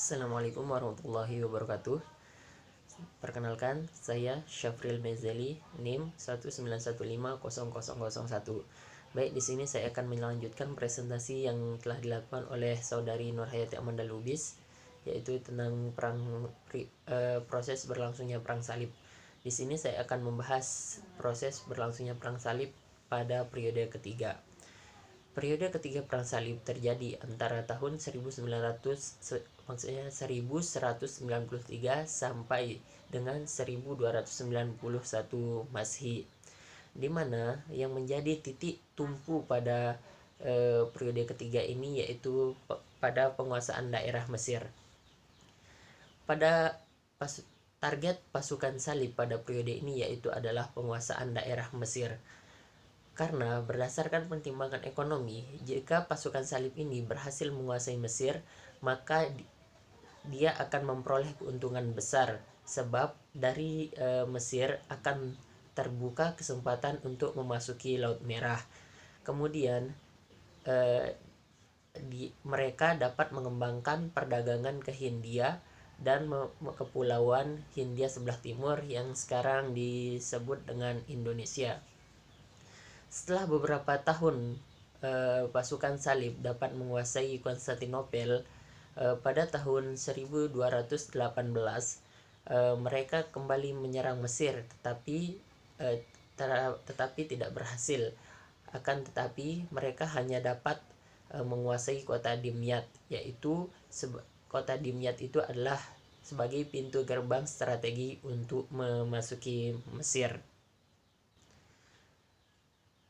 Assalamualaikum warahmatullahi wabarakatuh. Perkenalkan, saya Syafril Mezeli, NIM 191500001. Baik, di sini saya akan melanjutkan presentasi yang telah dilakukan oleh saudari Nurhayati Amanda Lubis, yaitu tentang proses berlangsungnya perang salib. Di sini saya akan membahas proses berlangsungnya perang salib pada periode ketiga. Periode ketiga perang salib terjadi antara tahun 1193 sampai dengan 1291 Masehi, di mana yang menjadi titik tumpu pada periode ketiga ini yaitu pada penguasaan daerah Mesir. Target pasukan salib pada periode ini yaitu adalah penguasaan daerah Mesir. Karena berdasarkan pertimbangan ekonomi, jika pasukan salib ini berhasil menguasai Mesir, maka dia akan memperoleh keuntungan besar, sebab dari Mesir akan terbuka kesempatan untuk memasuki Laut Merah. Kemudian mereka dapat mengembangkan perdagangan ke Hindia dan kepulauan Hindia sebelah timur yang sekarang disebut dengan Indonesia. Setelah beberapa tahun pasukan salib dapat menguasai Konstantinopel, pada tahun 1218 mereka kembali menyerang Mesir, tetapi tidak berhasil. Akan tetapi mereka hanya dapat menguasai kota Dimyat, yaitu kota Dimyat itu adalah sebagai pintu gerbang strategi untuk memasuki Mesir.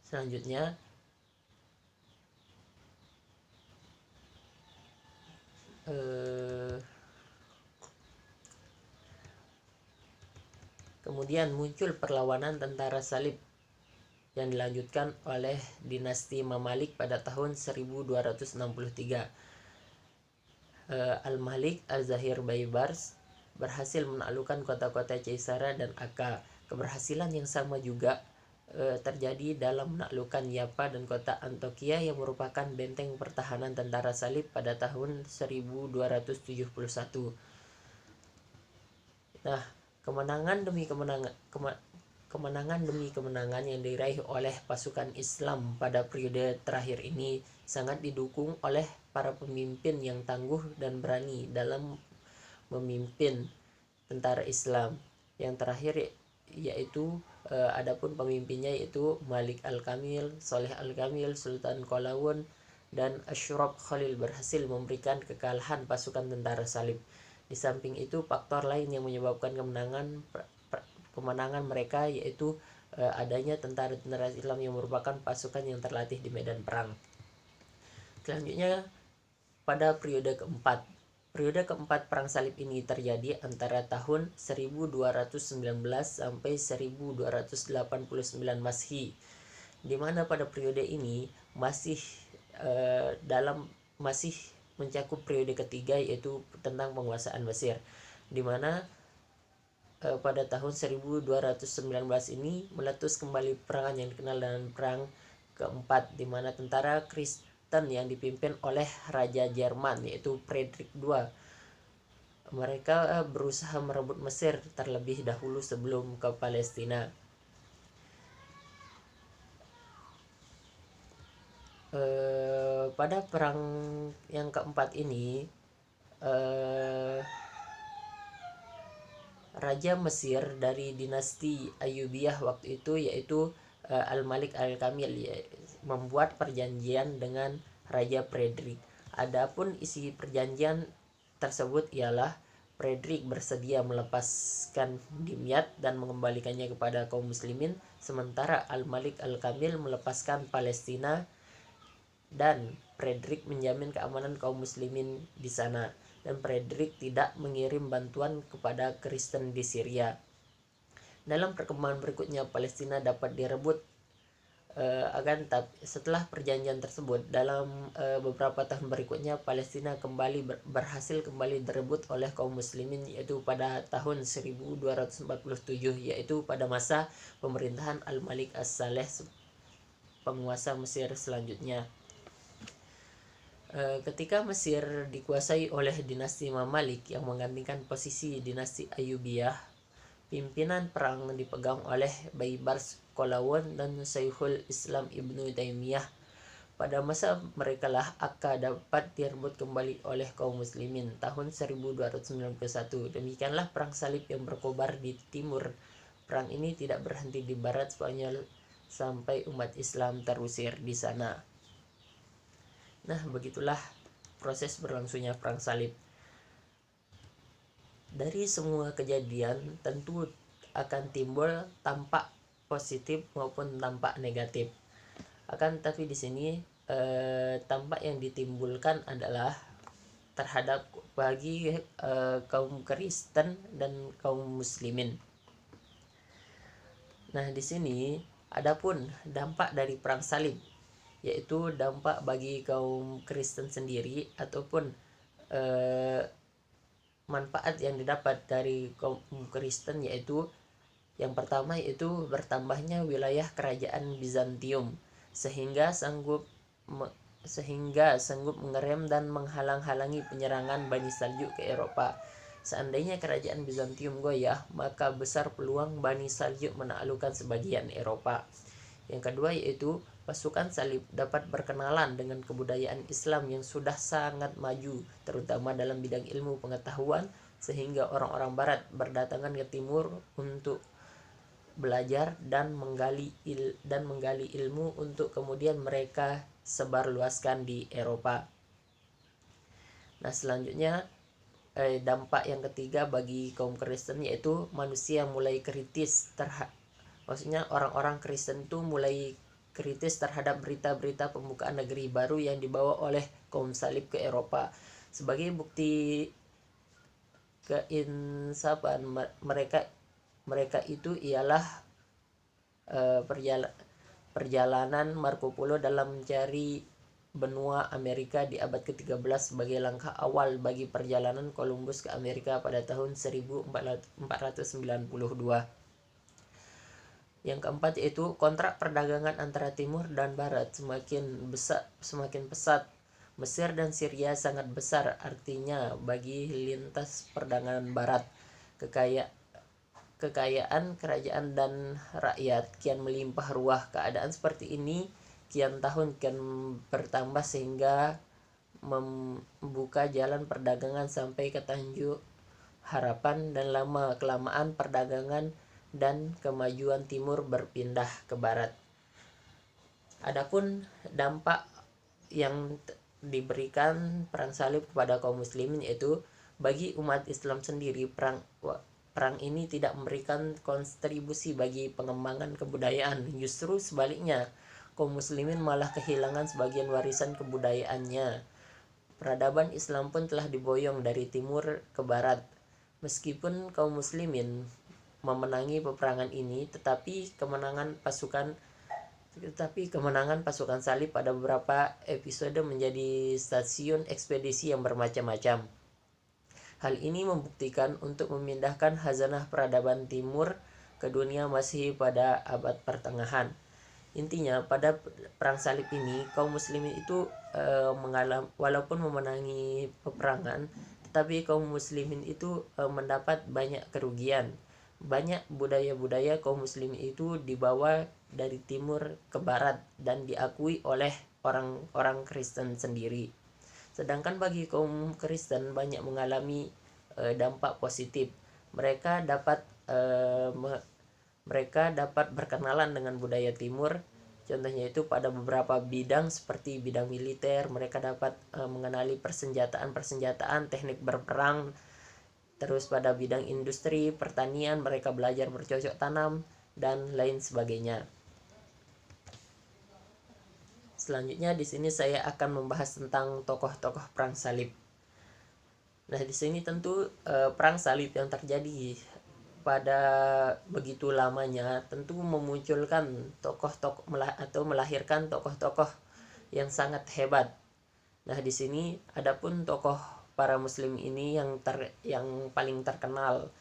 Selanjutnya, kemudian muncul perlawanan tentara salib yang dilanjutkan oleh dinasti Mamalik pada tahun 1263. Al-Malik Al-Zahir Baibars berhasil menaklukkan kota-kota Caesarea dan Akka. Keberhasilan yang sama juga terjadi dalam menaklukkan Yapa dan kota Antokia yang merupakan benteng pertahanan tentara salib pada tahun 1271. Nah, kemenangan demi kemenangan yang diraih oleh pasukan Islam pada periode terakhir ini sangat didukung oleh para pemimpin yang tangguh dan berani dalam memimpin tentara Islam. Yang terakhir yaitu adapun pemimpinnya yaitu Malik Al-Kamil, Saleh Al-Kamil, Sultan Qalawun dan Ashraf Khalil berhasil memberikan kekalahan pasukan tentara salib. Di samping itu, faktor lain yang menyebabkan kemenangan mereka yaitu adanya tentara-tentara Islam yang merupakan pasukan yang terlatih di medan perang. Selanjutnya, pada periode keempat perang salib ini terjadi antara tahun 1219 sampai 1289 Masehi, di mana pada periode ini masih mencakup periode ketiga yaitu tentang penguasaan Mesir, di mana pada tahun 1219 ini meletus kembali perangan yang dikenal dengan perang keempat, di mana tentara Kristen yang dipimpin oleh Raja Jerman yaitu Frederick II. Mereka berusaha merebut Mesir terlebih dahulu sebelum ke Palestina. Pada perang yang keempat ini, Raja Mesir dari dinasti Ayyubiyah waktu itu yaitu Al-Malik Al-Kamil membuat perjanjian dengan Raja Frederick. Adapun isi perjanjian tersebut ialah Frederick bersedia melepaskan Dimyat dan mengembalikannya kepada kaum muslimin, sementara Al-Malik Al-Kamil melepaskan Palestina dan Frederick menjamin keamanan kaum muslimin di sana, dan Frederick tidak mengirim bantuan kepada Kristen di Syria. Dalam perkembangan berikutnya, Palestina dapat direbut, setelah perjanjian tersebut, dalam beberapa tahun berikutnya Palestina berhasil kembali direbut oleh kaum muslimin yaitu pada tahun 1247, yaitu pada masa pemerintahan Al-Malik As-Saleh, penguasa Mesir selanjutnya. Ketika Mesir dikuasai oleh dinasti Mamalik yang menggantikan posisi dinasti Ayyubiyah, pimpinan perang dipegang oleh Baybars Kolawon dan Syekhul Islam Ibnu Taimiyah. Pada masa mereka lah Akka dapat direbut kembali oleh kaum muslimin tahun 1291. Demikianlah perang salib yang berkobar di timur. Perang ini tidak berhenti di barat Spanyol sampai umat Islam terusir di sana. Nah, begitulah proses berlangsungnya perang salib. Dari semua kejadian tentu akan timbul tampak positif maupun tampak negatif. Akan tapi di sini tampak yang ditimbulkan adalah terhadap bagi kaum Kristen dan kaum muslimin. Nah, di sini adapun dampak dari perang salib, yaitu dampak bagi kaum Kristen sendiri ataupun manfaat yang didapat dari kaum Kristen, yaitu yang pertama yaitu bertambahnya wilayah kerajaan Bizantium sehingga sanggup mengerem dan menghalang-halangi penyerangan Bani Saljuk ke Eropa. Seandainya kerajaan Bizantium goyah, maka besar peluang Bani Saljuk menaklukkan sebagian Eropa. Yang kedua yaitu pasukan salib dapat berkenalan dengan kebudayaan Islam yang sudah sangat maju, terutama dalam bidang ilmu pengetahuan, sehingga orang-orang barat berdatangan ke timur untuk belajar dan menggali ilmu untuk kemudian mereka sebarluaskan di Eropa. Nah, selanjutnya dampak yang ketiga bagi kaum Kristen yaitu manusia mulai kritis maksudnya orang-orang Kristen itu mulai kritis terhadap berita-berita pembukaan negeri baru yang dibawa oleh kaum salib ke Eropa. Sebagai bukti keinsafan mereka itu ialah perjalanan Marco Polo dalam mencari benua Amerika di abad ke-13 sebagai langkah awal bagi perjalanan Columbus ke Amerika pada tahun 1492. Yang keempat yaitu kontrak perdagangan antara timur dan barat semakin pesat. Mesir dan Syria sangat besar artinya bagi lintas perdagangan barat. Kekayaan kerajaan dan rakyat kian melimpah ruah. Keadaan seperti ini kian tahun kian bertambah sehingga membuka jalan perdagangan sampai ke Tanjung Harapan, dan lama kelamaan perdagangan dan kemajuan timur berpindah ke barat. Adapun dampak yang diberikan perang salib kepada kaum muslimin yaitu bagi umat Islam sendiri perang ini tidak memberikan kontribusi bagi pengembangan kebudayaan. Justru sebaliknya, kaum muslimin malah kehilangan sebagian warisan kebudayaannya. Peradaban Islam pun telah diboyong dari timur ke barat. Meskipun kaum muslimin memenangi peperangan ini, tetapi kemenangan pasukan salib pada beberapa episode menjadi stasiun ekspedisi yang bermacam-macam. Hal ini membuktikan untuk memindahkan khazanah peradaban timur ke dunia masih pada abad pertengahan. Intinya pada perang salib ini kaum muslimin itu walaupun memenangi peperangan, tetapi kaum muslimin itu mendapat banyak kerugian. Banyak budaya-budaya kaum muslimin itu dibawa dari timur ke barat dan diakui oleh orang-orang Kristen sendiri. Sedangkan bagi kaum Kristen banyak mengalami dampak positif. Mereka dapat berkenalan dengan budaya timur. Contohnya itu pada beberapa bidang seperti bidang militer, mereka dapat mengenali persenjataan, teknik berperang. Terus pada bidang industri, pertanian, mereka belajar bercocok tanam dan lain sebagainya. Selanjutnya di sini saya akan membahas tentang tokoh-tokoh perang salib. Nah, di sini tentu perang salib yang terjadi pada begitu lamanya tentu memunculkan tokoh-tokoh atau melahirkan tokoh-tokoh yang sangat hebat. Nah, di sini adapun tokoh para muslim ini yang paling terkenal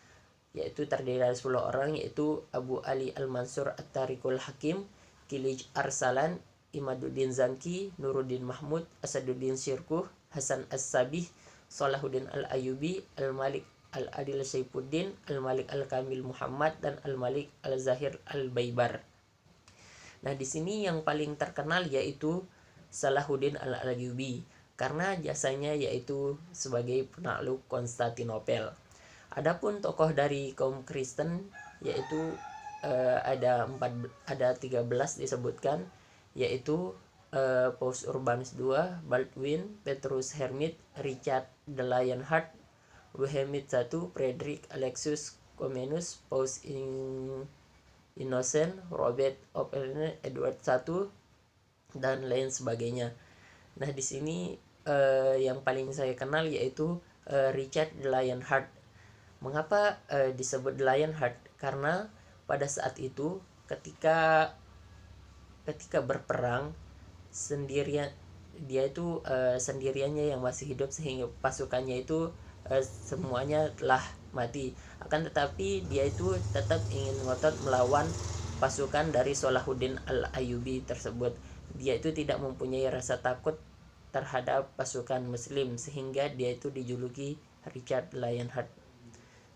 yaitu terdiri dari 10 orang, yaitu Abu Ali Al-Mansur At-Tariqul Hakim, Kilij Arsalan, Imaduddin Zanki, Nuruddin Mahmud, Asaduddin Syirkuh, Hasan As-Sabih, Salahuddin Al-Ayyubi, Al-Malik Al-Adil Saifuddin, Al-Malik Al-Kamil Muhammad, dan Al-Malik Al-Zahir Al-Baibar. Nah, di sini yang paling terkenal yaitu Salahuddin Al-Ayyubi karena jasanya yaitu sebagai penakluk Konstantinopel. Adapun tokoh dari kaum Kristen yaitu ada 13 disebutkan, yaitu Paus Urbanus II, Baldwin, Petrus Hermit, Richard the Lionheart, Wilhelm I, Frederick Alexius Comnenus, Paus Innocent, Robert Oppenheimer, Edward I, dan lain sebagainya. Nah, di sini yang paling saya kenal yaitu Richard the Lionheart. Mengapa disebut the Lionheart? Karena pada saat itu ketika berperang sendirian, dia itu sendiriannya yang masih hidup sehingga pasukannya itu semuanya telah mati. Akan tetapi dia itu tetap ingin ngotot melawan pasukan dari Salahuddin Al-Ayyubi tersebut. Dia itu tidak mempunyai rasa takut terhadap pasukan muslim sehingga dia itu dijuluki Richard Lionheart.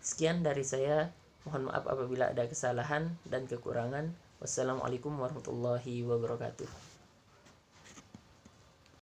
Sekian dari saya. Mohon maaf apabila ada kesalahan dan kekurangan. Wassalamualaikum warahmatullahi wabarakatuh.